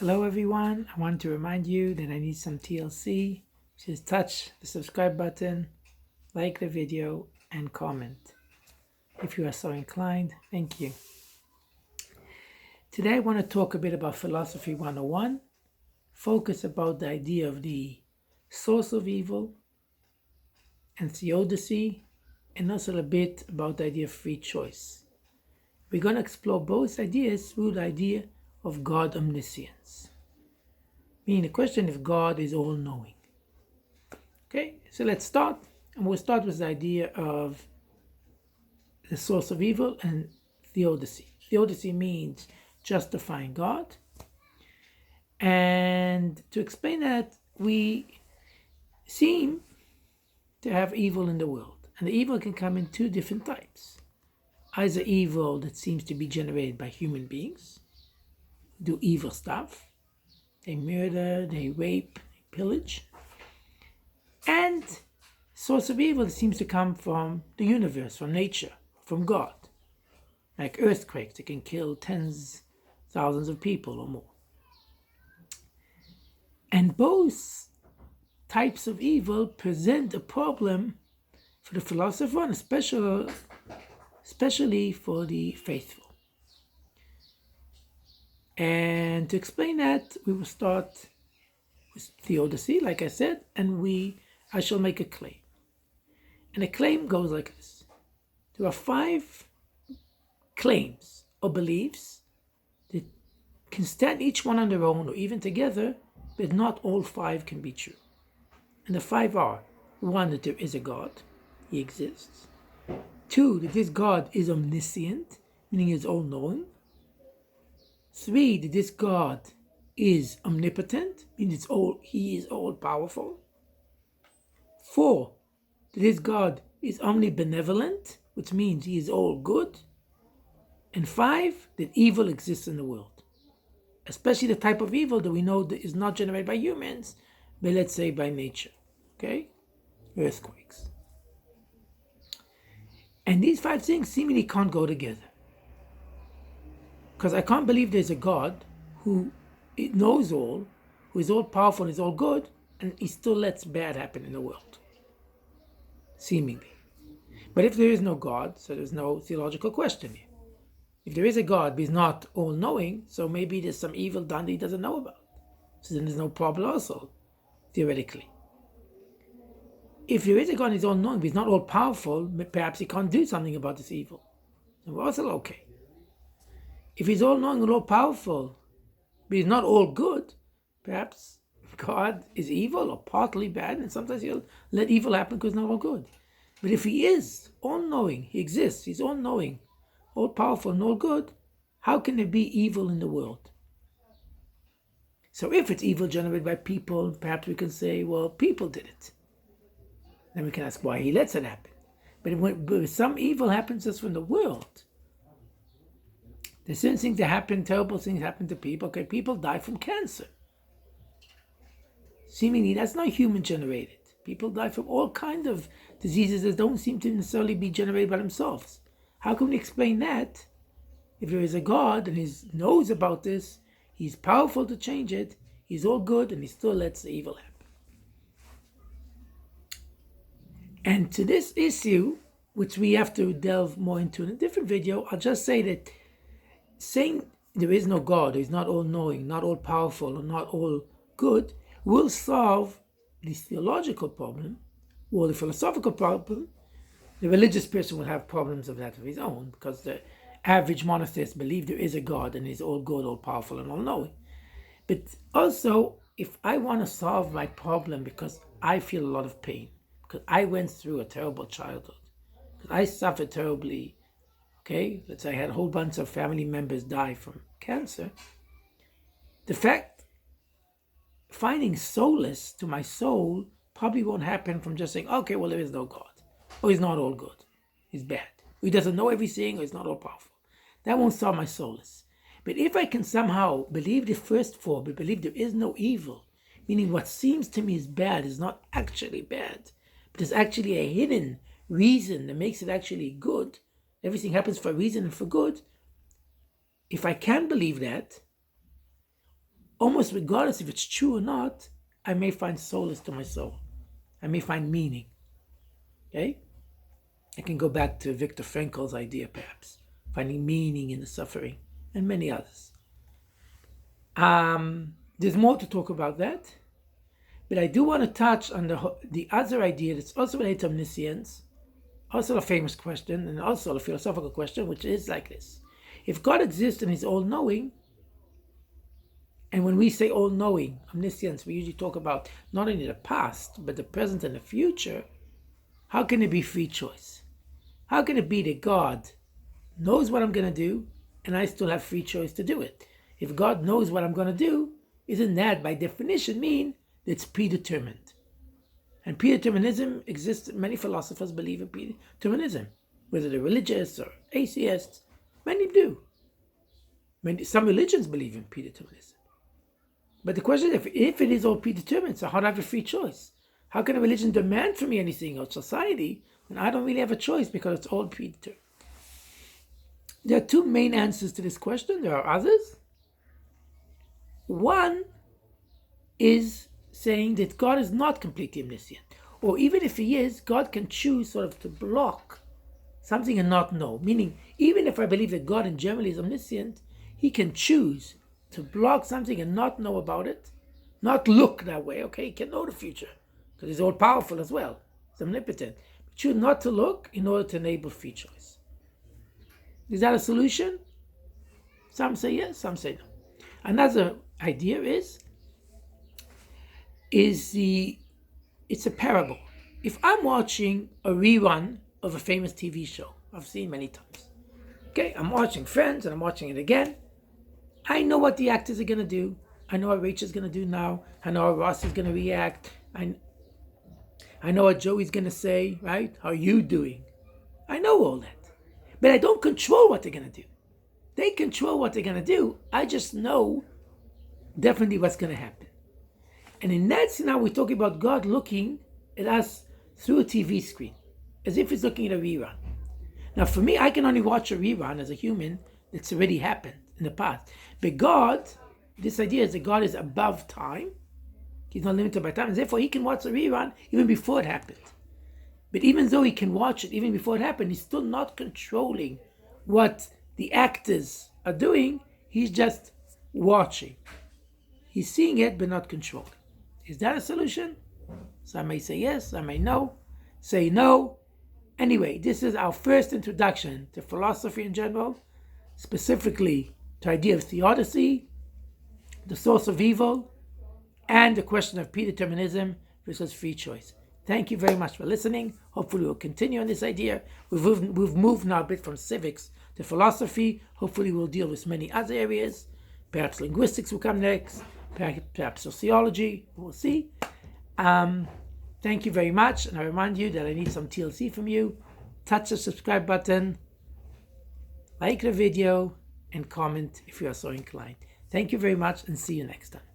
Hello everyone, I want to remind you that I need some TLC. Just touch the subscribe button, like the video, and comment. If you are so inclined, thank you. Today I want to talk a bit about Philosophy 101, focus about the idea of the source of evil and Theodicy, and also a bit about the idea of free choice. We're going to explore both ideas through the idea of God omniscience. Meaning the question if God is all-knowing. Okay, so let's start. And we'll start with the idea of the source of evil and theodicy. Theodicy means justifying God. And to explain that, we seem to have evil in the world. And the evil can come in two different types. Either evil that seems to be generated by human beings, who do evil stuff. They murder, they rape, they pillage. And source of evil seems to come from the universe, from nature, from God. Like earthquakes that can kill tens, thousands of people or more. And both types of evil present a problem for the philosopher and especially for the faithful. And to explain that, we will start with theodicy, like I said, and I shall make a claim. And a claim goes like this. There are 5 claims or beliefs that can stand each one on their own or even together, but not all 5 can be true. And the 5 are: 1, that there is a God, he exists. 2, that this God is omniscient, meaning he is all-knowing. 3, that this God is omnipotent, meaning he is all-powerful. 4, that this God is omnibenevolent, which means he is all good. And 5, that evil exists in the world, especially the type of evil that we know that is not generated by humans, but let's say by nature, okay? Earthquakes. And these 5 things seemingly can't go together. Because I can't believe there's a God who knows all, who is all powerful, is all good, and he still lets bad happen in the world. Seemingly. But if there is no God, so there's no theological question here. If there is a God, but he's not all-knowing, so maybe there's some evil done that he doesn't know about. So then there's no problem also, theoretically. If there is a God and he's all-knowing, but he's not all-powerful, perhaps he can't do something about this evil. And we're also okay. If he's all-knowing and all-powerful, but he's not all good, perhaps God is evil or partly bad, and sometimes he'll let evil happen because he's not all good. But if he is all-knowing, he exists, he's all-knowing, all-powerful and all good, how can there be evil in the world? So if it's evil generated by people, perhaps we can say, well, people did it. Then we can ask why he lets it happen. But when some evil happens just from the world, there's certain things that happen, terrible things happen to people. Okay, people die from cancer. Seemingly, that's not human generated. People die from all kinds of diseases that don't seem to necessarily be generated by themselves. How can we explain that? If there is a God and he knows about this, he's powerful to change it, he's all good, and he still lets the evil happen. And to this issue, which we have to delve more into in a different video, I'll just say that saying there is no God, he's not all-knowing, not all-powerful, or not all-good, will solve this theological problem, or the philosophical problem. The religious person will have problems of that of his own, because the average monotheist believes there is a God and he's all-good, all-powerful, and all-knowing. But also, if I want to solve my problem because I feel a lot of pain, because I went through a terrible childhood, because I suffered terribly, okay, let's say I had a whole bunch of family members die from cancer, the fact, finding solace to my soul probably won't happen from just saying, okay, well, there is no God, or he's not all good, he's bad, or he doesn't know everything, or he's not all powerful. That won't solve my solace. But if I can somehow believe the first 4, but believe there is no evil, meaning what seems to me is bad is not actually bad, but it's actually a hidden reason that makes it actually good, everything happens for a reason and for good. If I can believe that, almost regardless if it's true or not, I may find solace to my soul. I may find meaning. Okay? I can go back to Viktor Frankl's idea, perhaps, finding meaning in the suffering, and many others. There's more to talk about that, but I do want to touch on the other idea that's also related to omniscience, also a famous question, and also a philosophical question, which is like this. If God exists and is all-knowing, and when we say all-knowing, omniscience, we usually talk about not only the past, but the present and the future, how can it be free choice? How can it be that God knows what I'm going to do, and I still have free choice to do it? If God knows what I'm going to do, isn't that by definition mean that it's predetermined? And predeterminism exists. Many philosophers believe in predeterminism, whether they're religious or atheists. Many do. Some religions believe in predeterminism. But the question is, if it is all predetermined, so how do I have a free choice? How can a religion demand from me anything, or society, when I don't really have a choice because it's all predetermined? There are two main answers to this question. There are others. One is saying that God is not completely omniscient. Or even if he is, God can choose sort of to block something and not know. Meaning, even if I believe that God in general is omniscient, he can choose to block something and not know about it, not look that way. Okay, he can know the future because he's all powerful as well. He's omnipotent. But choose not to look in order to enable free choice. Is that a solution? Some say yes, some say no. Another idea it's a parable. If I'm watching a rerun of a famous TV show I've seen many times, okay, I'm watching Friends and I'm watching it again, I know what the actors are going to do. I know what Rachel's going to do now. I know how Ross is going to react. I know what Joey's going to say, right? How are you doing? I know all that. But I don't control what they're going to do. They control what they're going to do. I just know definitely what's going to happen. And in that scenario, we're talking about God looking at us through a TV screen, as if he's looking at a rerun. Now, for me, I can only watch a rerun as a human that's already happened in the past. But God, this idea is that God is above time. He's not limited by time. And therefore, he can watch a rerun even before it happened. But even though he can watch it even before it happened, he's still not controlling what the actors are doing. He's just watching. He's seeing it, but not controlling. Is that a solution? Some may say yes, some may no. Say no. Anyway, this is our first introduction to philosophy in general, specifically to the idea of theodicy, the source of evil, and the question of predeterminism versus free choice. Thank you very much for listening. Hopefully we'll continue on this idea. We've moved now a bit from civics to philosophy. Hopefully we'll deal with many other areas. Perhaps linguistics will come next. Perhaps sociology. We'll see. Thank you very much. And I remind you that I need some TLC from you. Touch the subscribe button, like the video, and comment if you are so inclined. Thank you very much, and see you next time.